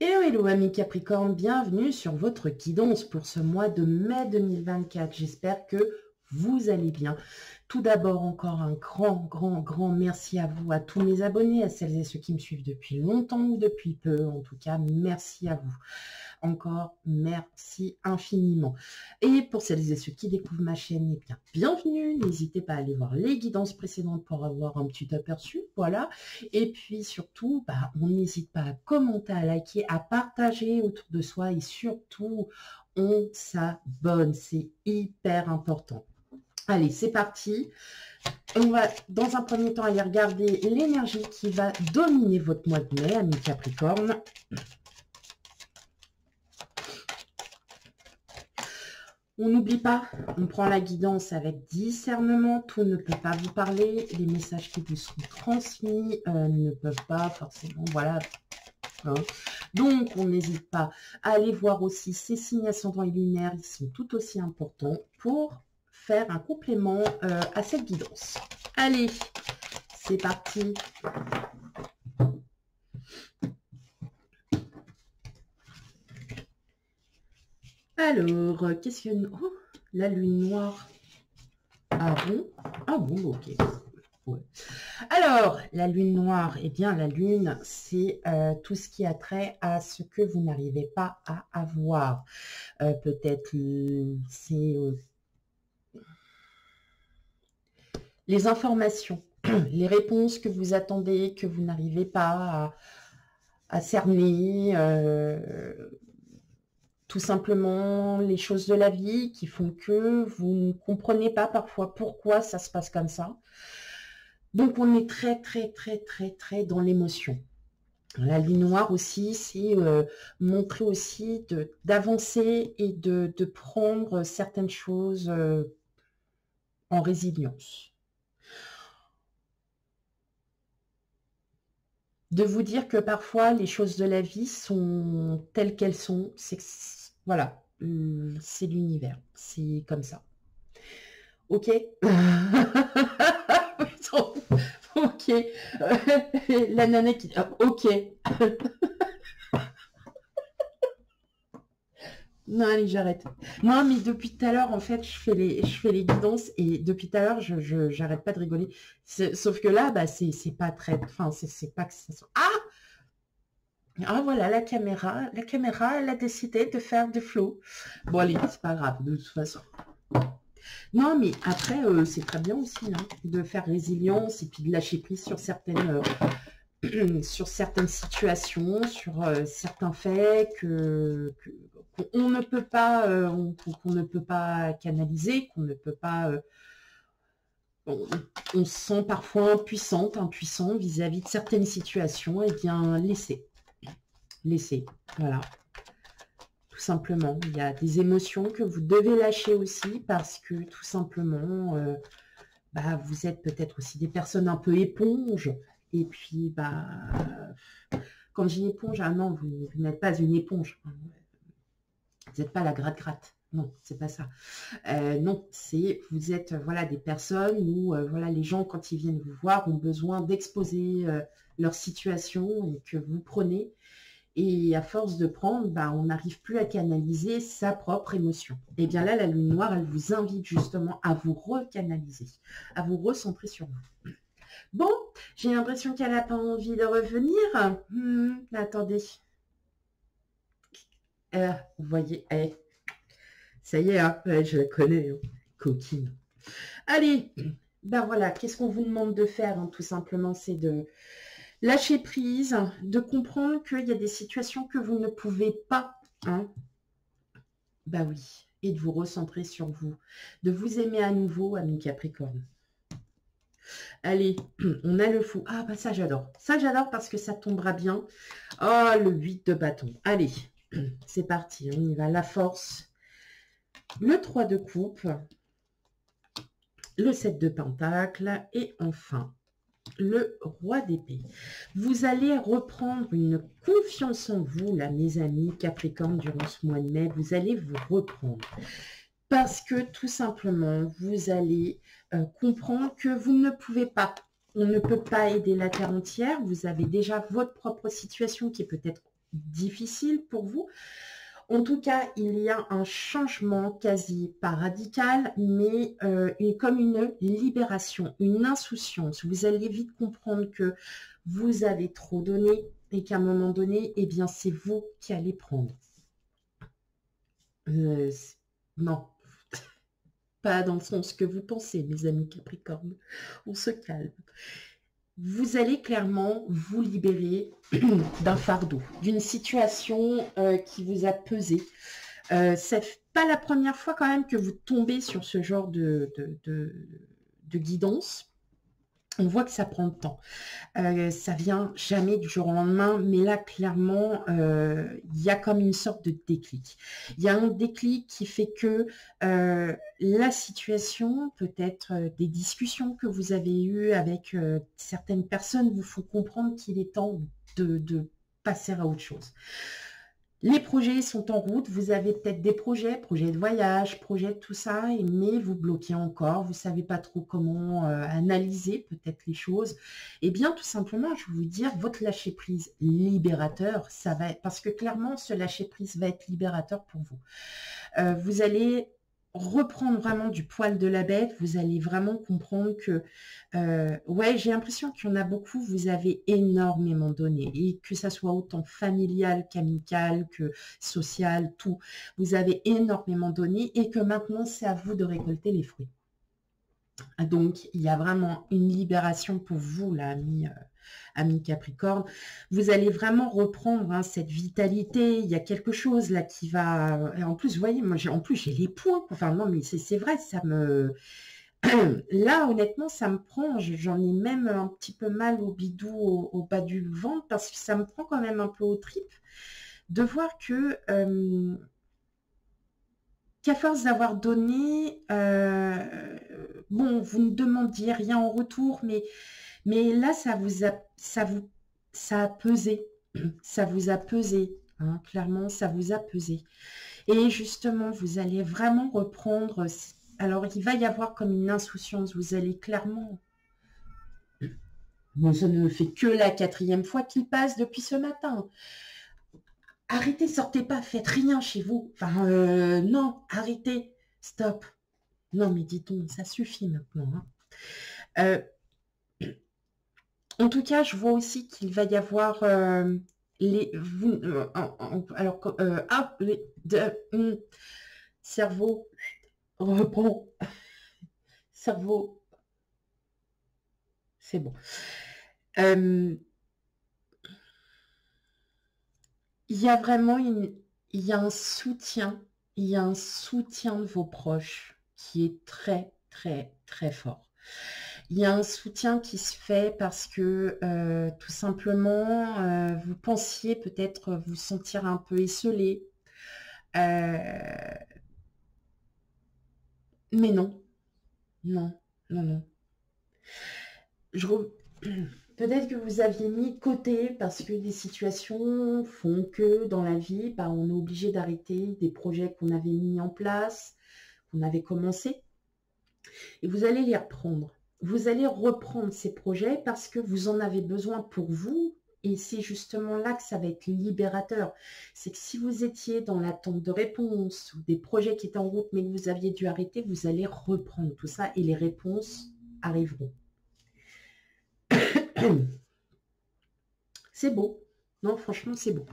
Hello, hello, amis Capricorne, bienvenue sur votre guidance pour ce mois de mai 2024. J'espère que vous allez bien. Tout d'abord, encore un grand merci à vous, à tous mes abonnés, à celles et ceux qui me suivent depuis longtemps ou depuis peu. En tout cas, merci à vous. Encore merci infiniment. Et pour celles et ceux qui découvrent ma chaîne, eh bien, bienvenue. N'hésitez pas à aller voir les guidances précédentes pour avoir un petit aperçu. Voilà. Et puis surtout, on n'hésite pas à commenter, à liker, à partager autour de soi et surtout, on s'abonne. C'est hyper important. Allez, c'est parti. On va, dans un premier temps, aller regarder l'énergie qui va dominer votre mois de mai, amis Capricorne. On n'oublie pas, on prend la guidance avec discernement, tout ne peut pas vous parler, les messages qui vous sont transmis ne peuvent pas forcément, voilà. Hein. Donc, on n'hésite pas à aller voir aussi ces signes ascendants et lunaires, ils sont tout aussi importants pour faire un complément à cette guidance. Allez, c'est parti. Alors, qu'est-ce qu'il y a? Oh, la lune noire. Ah bon? Ah bon, ok. Ouais. Alors, la lune noire, eh bien, la lune, c'est tout ce qui a trait à ce que vous n'arrivez pas à avoir. Peut-être c'est les informations, les réponses que vous attendez, que vous n'arrivez pas à cerner, tout simplement les choses de la vie qui font que vous ne comprenez pas parfois pourquoi ça se passe comme ça. Donc, on est très dans l'émotion. La lune noire aussi, c'est montrer aussi d'avancer et de prendre certaines choses en résilience. De vous dire que parfois, les choses de la vie sont telles qu'elles sont. Voilà, c'est l'univers. C'est comme ça. Ok. Ok. La nana qui... ok. Non, allez, j'arrête. Non, mais depuis tout à l'heure, en fait, je fais les guidances et depuis tout à l'heure, j'arrête pas de rigoler. Sauf que là, c'est pas très... Enfin, c'est pas que ça soit... Ah, voilà, la caméra, elle a décidé de faire du flow. Bon, allez, c'est pas grave, de toute façon. Non, mais après, c'est très bien aussi hein, de faire résilience et puis de lâcher prise sur certaines situations, sur certains faits qu'on ne peut pas, qu'on ne peut pas canaliser, qu'on ne peut pas. On se sent parfois impuissant vis-à-vis de certaines situations. Eh bien, laissez, voilà. Tout simplement, il y a des émotions que vous devez lâcher aussi parce que tout simplement, vous êtes peut-être aussi des personnes un peu éponges. Et puis, quand je dis éponge, ah non, vous n'êtes pas une éponge. Vous n'êtes pas la gratte-gratte. Non, c'est pas ça. Non, vous êtes voilà des personnes où voilà les gens quand ils viennent vous voir ont besoin d'exposer leur situation et que vous prenez. Et à force de prendre, on n'arrive plus à canaliser sa propre émotion. Et bien là, la lune noire, elle vous invite justement à vous recanaliser, à vous recentrer sur vous. Bon, j'ai l'impression qu'elle n'a pas envie de revenir. Attendez. Vous voyez, ça y est, hein, je la connais, hein, coquine. Allez, voilà, qu'est-ce qu'on vous demande de faire hein, tout simplement, c'est de lâcher prise, de comprendre qu'il y a des situations que vous ne pouvez pas. Hein. Oui, et de vous recentrer sur vous, de vous aimer à nouveau, ami Capricorne. Allez, on a le fou. Ah, ça j'adore. Ça j'adore parce que ça tombera bien. Oh, le 8 de bâton. Allez, c'est parti, on y va. La force. Le 3 de coupe. Le 7 de pentacle. Et enfin, le roi d'épée. Vous allez reprendre une confiance en vous, là, mes amis Capricorne, durant ce mois de mai. Vous allez vous reprendre. Parce que tout simplement, vous allez comprendre que vous ne pouvez pas. On ne peut pas aider la terre entière. Vous avez déjà votre propre situation qui est peut-être difficile pour vous. En tout cas, il y a un changement quasi pas radical, mais comme une libération, une insouciance. Vous allez vite comprendre que vous avez trop donné et qu'à un moment donné, eh bien, c'est vous qui allez prendre. Non, pas dans le sens que vous pensez, mes amis Capricorne. On se calme. Vous allez clairement vous libérer d'un fardeau, d'une situation qui vous a pesé. C'est pas la première fois quand même que vous tombez sur ce genre de guidance. On voit que ça prend le temps. Ça vient jamais du jour au lendemain, mais là, clairement, il y a comme une sorte de déclic. Il y a un déclic qui fait que la situation, peut-être des discussions que vous avez eues avec certaines personnes, vous font comprendre qu'il est temps de passer à autre chose. Les projets sont en route, vous avez peut-être des projets de voyage, projets de tout ça, mais vous bloquez encore, vous ne savez pas trop comment analyser peut-être les choses. Eh bien, tout simplement, je vais vous dire, votre lâcher-prise libérateur, ça va être, parce que clairement, ce lâcher-prise va être libérateur pour vous. Vous allez reprendre vraiment du poil de la bête, vous allez vraiment comprendre que, ouais, j'ai l'impression qu'il y en a beaucoup, vous avez énormément donné, et que ça soit autant familial qu'amical, que social, tout, vous avez énormément donné, et que maintenant, c'est à vous de récolter les fruits. Donc, il y a vraiment une libération pour vous, là, amis Capricorne. Vous allez vraiment reprendre hein, cette vitalité. Il y a quelque chose là qui va... Et en plus, vous voyez, moi, j'ai les points. Enfin, non, mais c'est vrai, ça me... Là, honnêtement, ça me prend. J'en ai même un petit peu mal au bidou, au bas du ventre, parce que ça me prend quand même un peu aux tripes de voir que... qu'à force d'avoir donné, bon, vous ne demandiez rien en retour, mais là, ça a pesé, ça vous a pesé, hein, clairement, ça vous a pesé. Et justement, vous allez vraiment reprendre, alors il va y avoir comme une insouciance, vous allez clairement, bon, ça ne fait que la 4e fois qu'il passe depuis ce matin. Arrêtez, sortez pas, faites rien chez vous. Enfin, non, arrêtez, stop. Non, mais dites-donc, ça suffit maintenant. Hein. En tout cas, je vois aussi qu'il va y avoir cerveau reprend. Cerveau, c'est bon. Il y a vraiment il y a un soutien, il y a un soutien de vos proches qui est très, très, très fort. Il y a un soutien qui se fait parce que tout simplement, vous pensiez peut-être vous sentir un peu esselé. Mais non, non, non, non. Peut-être que vous aviez mis de côté parce que des situations font que dans la vie, bah, on est obligé d'arrêter des projets qu'on avait mis en place, qu'on avait commencé. Et vous allez les reprendre. Vous allez reprendre ces projets parce que vous en avez besoin pour vous. Et c'est justement là que ça va être libérateur. C'est que si vous étiez dans l'attente de réponses ou des projets qui étaient en route mais que vous aviez dû arrêter, vous allez reprendre tout ça et les réponses arriveront. C'est beau. Non, franchement, c'est beau.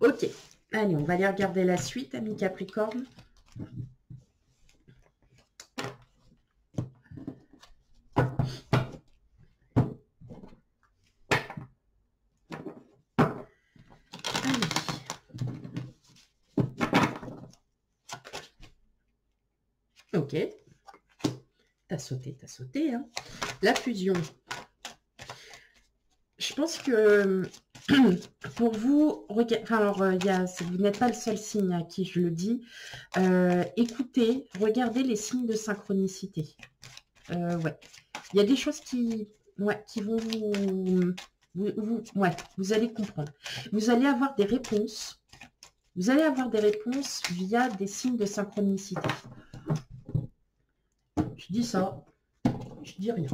Ok. Allez, on va aller regarder la suite, amis Capricorne. Ok. T'as sauté, hein. La fusion. Je pense que pour vous, enfin alors, vous n'êtes pas le seul signe à qui je le dis. Écoutez, regardez les signes de synchronicité. Ouais. Il y a des choses qui vont vous allez comprendre. Vous allez avoir des réponses. Vous allez avoir des réponses via des signes de synchronicité. Je dis ça, je dis rien.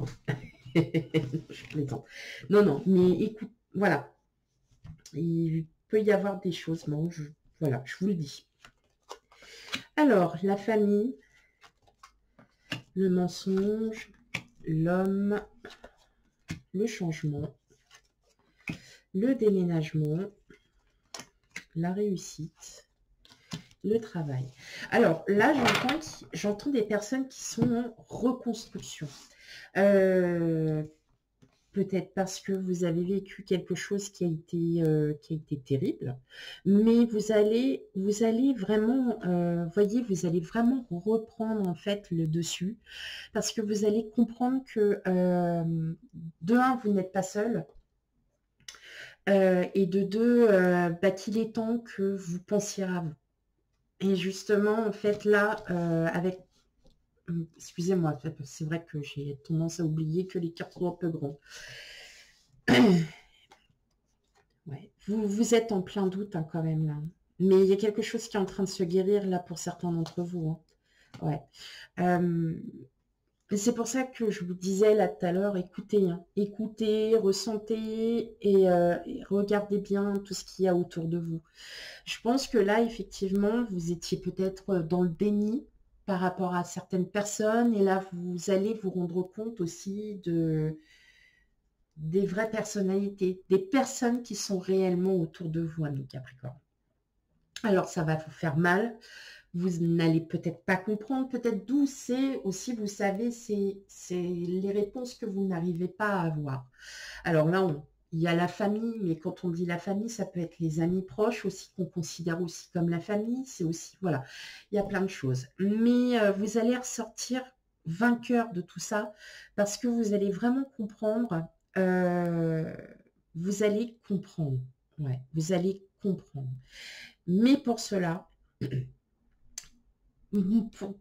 Je plaisante. Non, mais écoute, voilà. Et peut y avoir des choses. Bon, voilà, je vous le dis. Alors, la famille, le mensonge, l'homme, le changement, le déménagement, la réussite, le travail. Alors là, j'entends des personnes qui sont en reconstruction. Peut-être parce que vous avez vécu quelque chose qui a été terrible, mais vous allez vraiment, voyez, vous allez vraiment reprendre en fait le dessus, parce que vous allez comprendre que de un, vous n'êtes pas seul, et de deux, bah, qu'il est temps que vous pensiez à vous. Et justement, en fait, là, avec... Excusez-moi, c'est vrai que j'ai tendance à oublier que les cartes sont un peu grands. Ouais. Vous êtes en plein doute hein, quand même, là. Mais il y a quelque chose qui est en train de se guérir, là, pour certains d'entre vous. Hein. Ouais. C'est pour ça que je vous disais là tout à l'heure, écoutez, hein, écoutez, ressentez et regardez bien tout ce qu'il y a autour de vous. Je pense que là, effectivement, vous étiez peut-être dans le déni par rapport à certaines personnes et là, vous allez vous rendre compte aussi des vraies personnalités, des personnes qui sont réellement autour de vous, amis Capricorne. Alors, ça va vous faire mal. Vous n'allez peut-être pas comprendre, peut-être d'où c'est aussi, vous savez, c'est les réponses que vous n'arrivez pas à avoir. Alors là, il y a la famille, mais quand on dit la famille, ça peut être les amis proches aussi, qu'on considère aussi comme la famille. C'est aussi, voilà, il y a plein de choses. Mais vous allez ressortir vainqueur de tout ça, parce que vous allez vraiment comprendre, vous allez comprendre, ouais, vous allez comprendre. Mais pour cela,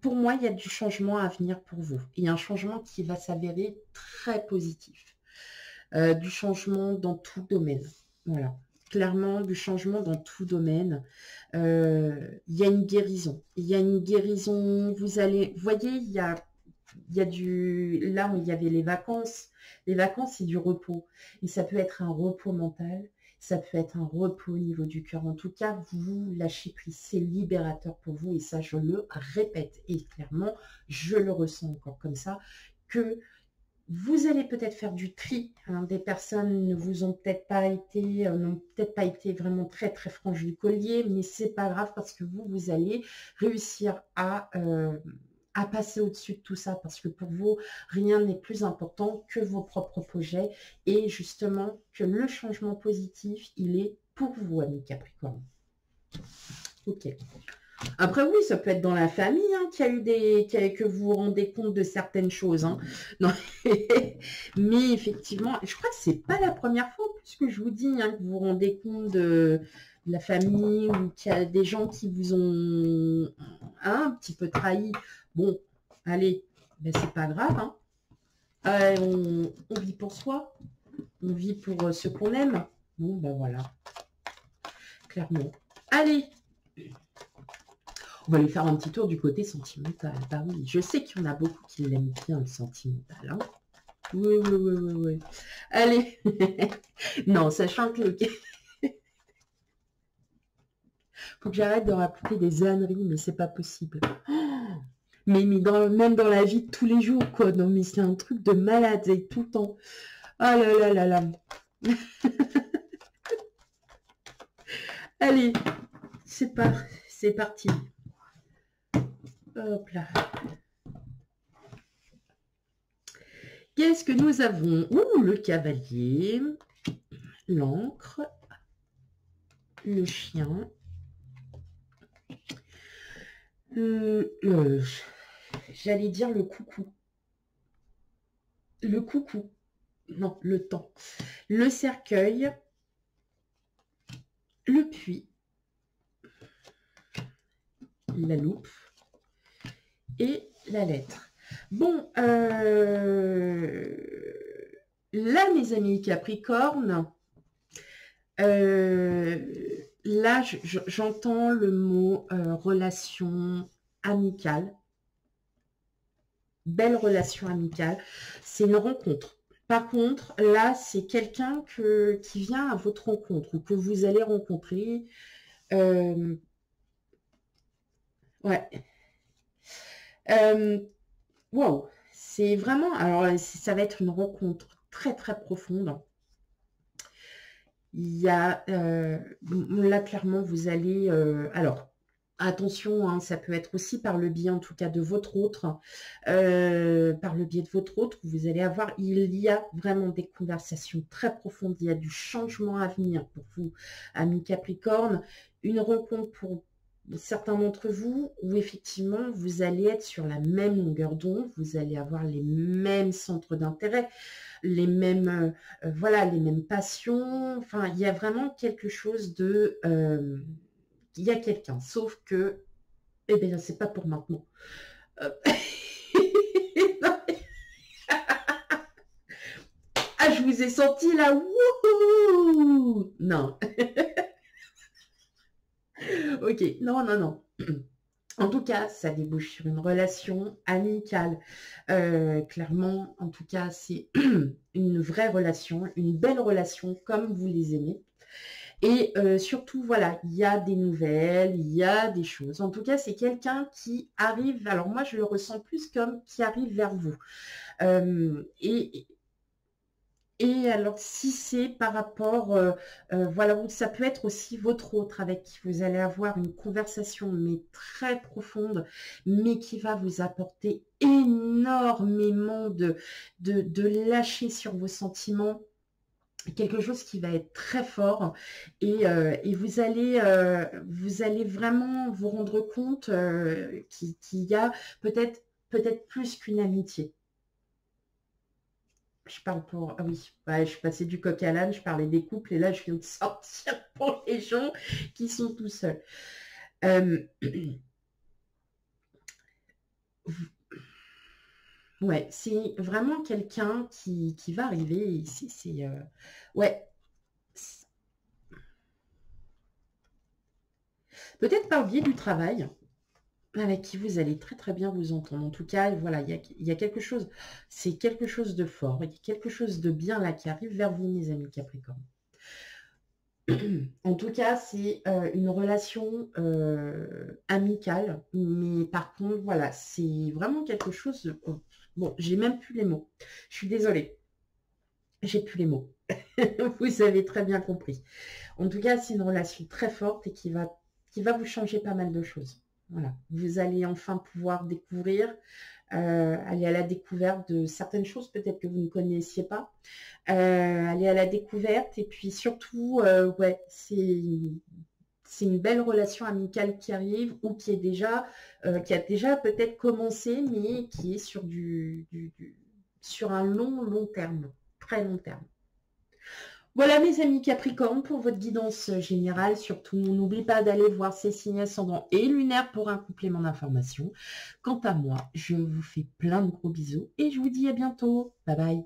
pour moi, il y a du changement à venir pour vous. Il y a un changement qui va s'avérer très positif. Du changement dans tout domaine. Voilà. Clairement, du changement dans tout domaine. Il y a une guérison. Il y a une guérison. Vous allez... Vous voyez, il y a du... Là où il y avait les vacances, c'est du repos. Et ça peut être un repos mental. Ça peut être un repos au niveau du cœur. En tout cas, vous lâchez prise. C'est libérateur pour vous. Et ça, je le répète. Et clairement, je le ressens encore comme ça, que vous allez peut-être faire du tri. Hein, des personnes ne vous ont peut-être pas été, n'ont peut-être pas été vraiment très très franches du collier, mais c'est pas grave parce que vous allez réussir à passer au-dessus de tout ça, parce que pour vous, rien n'est plus important que vos propres projets et justement que le changement positif, il est pour vous, amis Capricorne. Ok. Après, oui, ça peut être dans la famille hein, que vous vous rendez compte de certaines choses. Hein. Non. Mais effectivement, je crois que c'est pas la première fois, puisque je vous dis hein, que vous vous rendez compte de la famille ou qu'il y a des gens qui vous ont un petit peu trahi. Bon, allez, ben c'est pas grave. Hein. On vit pour soi. On vit pour ce qu'on aime. Bon, ben voilà. Clairement. Allez, on va lui faire un petit tour du côté sentimental. Bah oui, je sais qu'il y en a beaucoup qui l'aiment bien, le sentimental. Hein. Oui. Allez. Non, sachant que le... faut que j'arrête de raconter des âneries, mais c'est pas possible. Mais même dans la vie de tous les jours, quoi. Non, mais c'est un truc de malade, et tout le temps. Ah là là là là. Allez, c'est parti. Hop là. Qu'est-ce que nous avons? Ouh, le cavalier, l'encre, le chien, j'allais dire le coucou. Le coucou. Non, le temps. Le cercueil, le puits, la loupe et la lettre. Bon, là, mes amis Capricorne, là, j'entends le mot relation amicale. Belle relation amicale. C'est une rencontre. Par contre, là, c'est quelqu'un qui vient à votre rencontre ou que vous allez rencontrer. Ouais. Wow. C'est vraiment... Alors, ça va être une rencontre très, très profonde. Il y a... là, clairement, vous allez... alors, attention, hein, ça peut être aussi par le biais, en tout cas, de votre autre. Par le biais de votre autre, vous allez avoir... Il y a vraiment des conversations très profondes. Il y a du changement à venir pour vous, amis Capricorne. Une rencontre pour certains d'entre vous où effectivement vous allez être sur la même longueur d'onde, vous allez avoir les mêmes centres d'intérêt, les mêmes voilà, les mêmes passions. Enfin, il y a vraiment quelque chose de il y a quelqu'un, sauf que eh bien c'est pas pour maintenant. Ah, je vous ai senti là, wouhou. Non. Ok, non, non, non. En tout cas, ça débouche sur une relation amicale. Clairement, en tout cas, c'est une vraie relation, une belle relation comme vous les aimez. Et surtout, voilà, il y a des nouvelles, il y a des choses. En tout cas, c'est quelqu'un qui arrive, alors moi, je le ressens plus comme qui arrive vers vous. Et alors, si c'est par rapport, voilà, ça peut être aussi votre autre avec qui vous allez avoir une conversation, mais très profonde, mais qui va vous apporter énormément de lâcher sur vos sentiments, quelque chose qui va être très fort, et vous allez vraiment vous rendre compte qu'il y a peut-être plus qu'une amitié. Je parle pour... Ah oui, ouais, je suis passée du coq à l'âne, je parlais des couples, et là, je viens de sortir pour les gens qui sont tout seuls. Ouais, c'est vraiment quelqu'un qui va arriver. Ouais. Peut-être par le biais du travail, avec qui vous allez très très bien vous entendre. En tout cas, voilà, il y a quelque chose, c'est quelque chose de fort, il y a quelque chose de bien là qui arrive vers vous, mes amis Capricorne. En tout cas, c'est une relation amicale, mais par contre, voilà, c'est vraiment quelque chose de... Bon, j'ai même plus les mots. Je suis désolée, j'ai plus les mots. Vous avez très bien compris. En tout cas, c'est une relation très forte et qui va vous changer pas mal de choses. Voilà, vous allez enfin pouvoir découvrir, aller à la découverte de certaines choses peut-être que vous ne connaissiez pas. Aller à la découverte, et puis surtout, ouais, c'est une belle relation amicale qui arrive, ou qui a déjà peut-être commencé, mais qui est sur un long terme, très long terme. Voilà, mes amis Capricorne, pour votre guidance générale. Surtout, n'oubliez pas d'aller voir ces signes ascendants et lunaires pour un complément d'information. Quant à moi, je vous fais plein de gros bisous et je vous dis à bientôt. Bye bye.